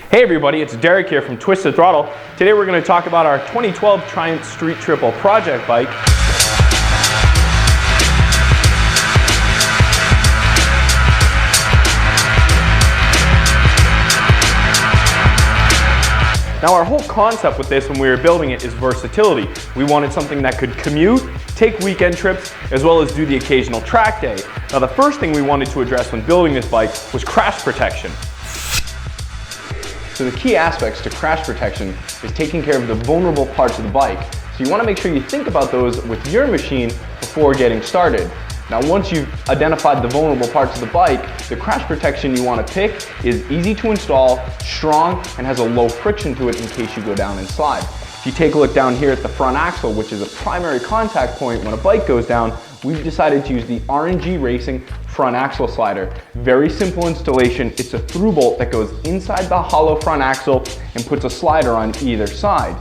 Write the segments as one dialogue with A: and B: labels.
A: Hey everybody, it's Derek here from Twisted Throttle. Today we're going to talk about our 2012 Triumph Street Triple project bike. Now our whole concept with this when we were building it is versatility. We wanted something that could commute, take weekend trips, as well as do the occasional track day. Now the first thing we wanted to address when building this bike was crash protection.
B: So the key aspects to crash protection is taking care of the vulnerable parts of the bike. So you want to make sure you think about those with your machine before getting started. Now once you've identified the vulnerable parts of the bike, the crash protection you want to pick is easy to install, strong, and has a low friction to it in case you go down and slide. If you take a look down here at the front axle, which is a primary contact point when a bike goes down, we've decided to use the R&G Racing front axle slider. Very simple installation. It's a through bolt that goes inside the hollow front axle and puts a slider on either side.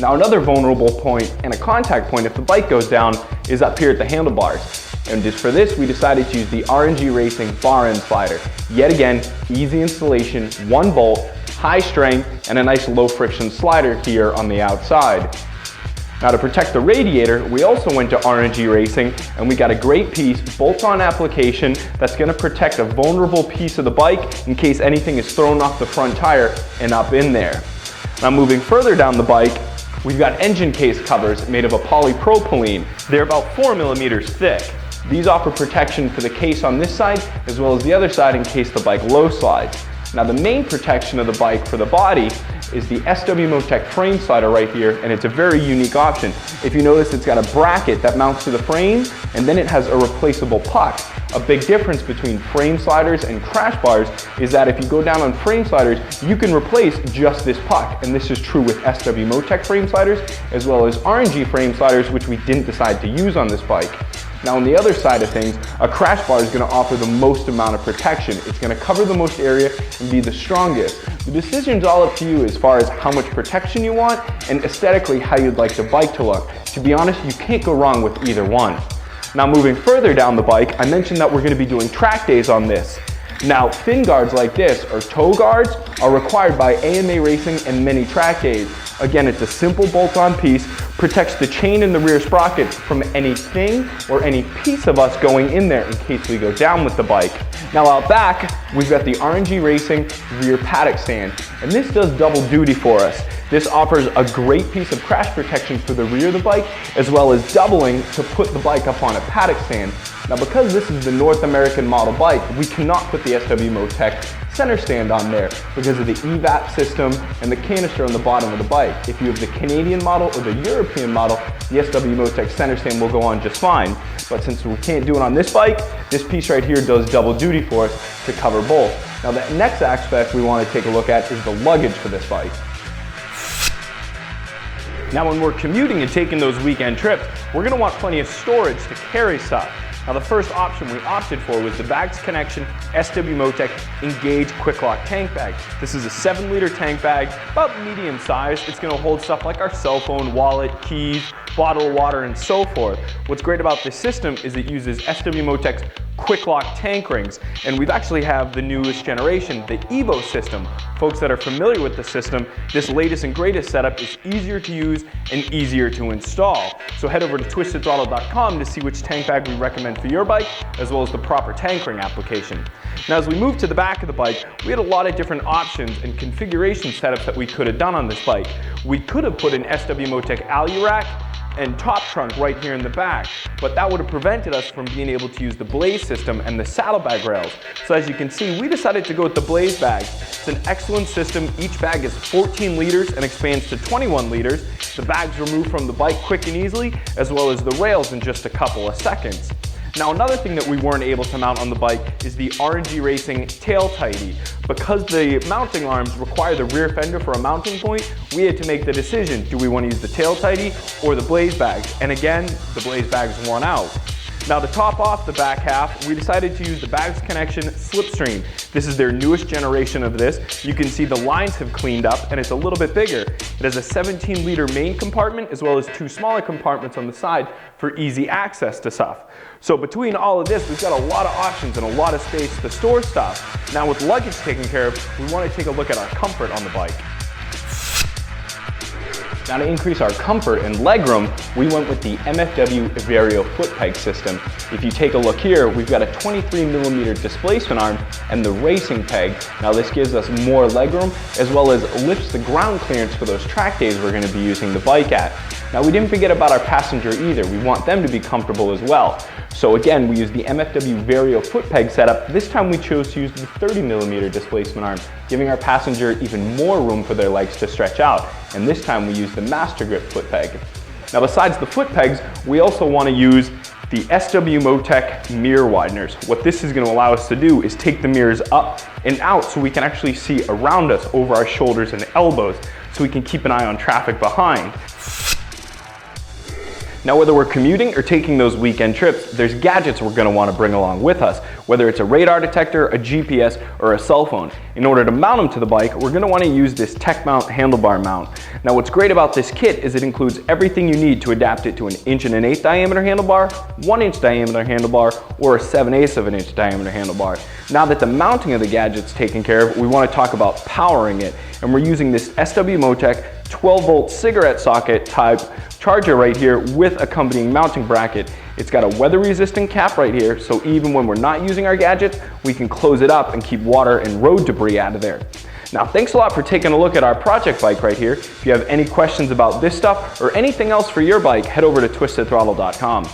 B: Now another vulnerable point and a contact point if the bike goes down is up here at the handlebars. And just for this, we decided to use the R&G Racing bar end slider. Yet again, easy installation, one bolt, high strength, and a nice low friction slider here on the outside. Now to protect the radiator, we also went to R&G Racing and we got a great piece, bolt-on application that's going to protect a vulnerable piece of the bike in case anything is thrown off the front tire and up in there. Now moving further down the bike, we've got engine case covers made of a polypropylene. They're about 4 millimeters thick. These offer protection for the case on this side as well as the other side in case the bike low slides. Now the main protection of the bike for the body is the SW-MOTECH frame slider right here, and it's a very unique option. If you notice, it's got a bracket that mounts to the frame and then it has a replaceable puck. A big difference between frame sliders and crash bars is that if you go down on frame sliders, you can replace just this puck, and this is true with SW-MOTECH frame sliders as well as R&G frame sliders, which we didn't decide to use on this bike. Now on the other side of things, a crash bar is going to offer the most amount of protection. It's going to cover the most area and be the strongest. The decision's all up to you as far as how much protection you want and aesthetically how you'd like the bike to look. To be honest, you can't go wrong with either one. Now moving further down the bike, I mentioned that we're going to be doing track days on this. Now fin guards like this, or toe guards, are required by AMA Racing and many track days. Again, it's a simple bolt-on piece, protects the chain and the rear sprocket from anything or any piece of us going in there in case we go down with the bike. Now out back, we've got the R&G Racing rear paddock stand, and this does double duty for us. This offers a great piece of crash protection for the rear of the bike, as well as doubling to put the bike up on a paddock stand. Now because this is the North American model bike, we cannot put the SW-MOTECH center stand on there because of the EVAP system and the canister on the bottom of the bike. If you have the Canadian model or the European model, the SW-MOTECH center stand will go on just fine. But since we can't do it on this bike, this piece right here does double duty for us to cover both. Now the next aspect we want to take a look at is the luggage for this bike. Now when we're commuting and taking those weekend trips, we're going to want plenty of storage to carry stuff. Now the first option we opted for was the Bags Connection SW-MOTECH Engage Quick Lock Tank Bag. This is a 7-liter tank bag, about medium size. It's going to hold stuff like our cell phone, wallet, keys, bottle of water, and so forth. What's great about this system is it uses SW-MOTECH's Quick Lock tank rings, and we've actually have the newest generation, the Evo system. Folks that are familiar with the system, this latest and greatest setup is easier to use and easier to install. So head over to TwistedThrottle.com to see which tank bag we recommend for your bike, as well as the proper tank ring application. Now as we move to the back of the bike, we had a lot of different options and configuration setups that we could have done on this bike. We could have put an SW-MOTECH Allurack and top trunk right here in the back, but that would have prevented us from being able to use the Blaze system and the saddlebag rails. So as you can see, we decided to go with the Blaze bags. It's an excellent system. Each bag is 14 liters and expands to 21 liters. The bags remove from the bike quick and easily, as well as the rails in just a couple of seconds. Now another thing that we weren't able to mount on the bike is the R&G Racing tail tidy. Because the mounting arms require the rear fender for a mounting point, we had to make the decision, do we want to use the tail tidy or the Blaze bags? And again, the Blaze bags won out.
A: Now to top off the back half, we decided to use the bags connection Slipstream. This is their newest generation of this. You can see the lines have cleaned up and it's a little bit bigger. It has a 17-liter main compartment as well as 2 smaller compartments on the side for easy access to stuff. So between all of this, we've got a lot of options and a lot of space to store stuff. Now with luggage taken care of, we want to take a look at our comfort on the bike.
B: Now to increase our comfort and legroom, we went with the MFW Vario foot peg system. If you take a look here, we've got a 23mm displacement arm and the racing peg. Now this gives us more legroom as well as lifts the ground clearance for those track days we're going to be using the bike at. Now we didn't forget about our passenger either. We want them to be comfortable as well. So again, we used the MFW Vario foot peg setup. This time we chose to use the 30mm displacement arm, giving our passenger even more room for their legs to stretch out. And this time we used the Master Grip foot peg. Now besides the foot pegs, we also want to use the SW-MOTECH mirror wideners. What this is going to allow us to do is take the mirrors up and out so we can actually see around us over our shoulders and elbows so we can keep an eye on traffic behind. Now whether we're commuting or taking those weekend trips, there's gadgets we're going to want to bring along with us, whether it's a radar detector, a GPS, or a cell phone. In order to mount them to the bike, we're going to want to use this Tech Mount handlebar mount. Now what's great about this kit is it includes everything you need to adapt it to an 1 1/8" diameter handlebar, 1 inch diameter handlebar, or a 7/8 of an inch diameter handlebar. Now that the mounting of the gadget's taken care of, we want to talk about powering it, and we're using this SW-MOTECH 12-volt cigarette socket type charger right here with accompanying mounting bracket. It's got a weather-resistant cap right here, so even when we're not using our gadgets, we can close it up and keep water and road debris out of there. Now, thanks a lot for taking a look at our project bike right here. If you have any questions about this stuff or anything else for your bike, head over to TwistedThrottle.com.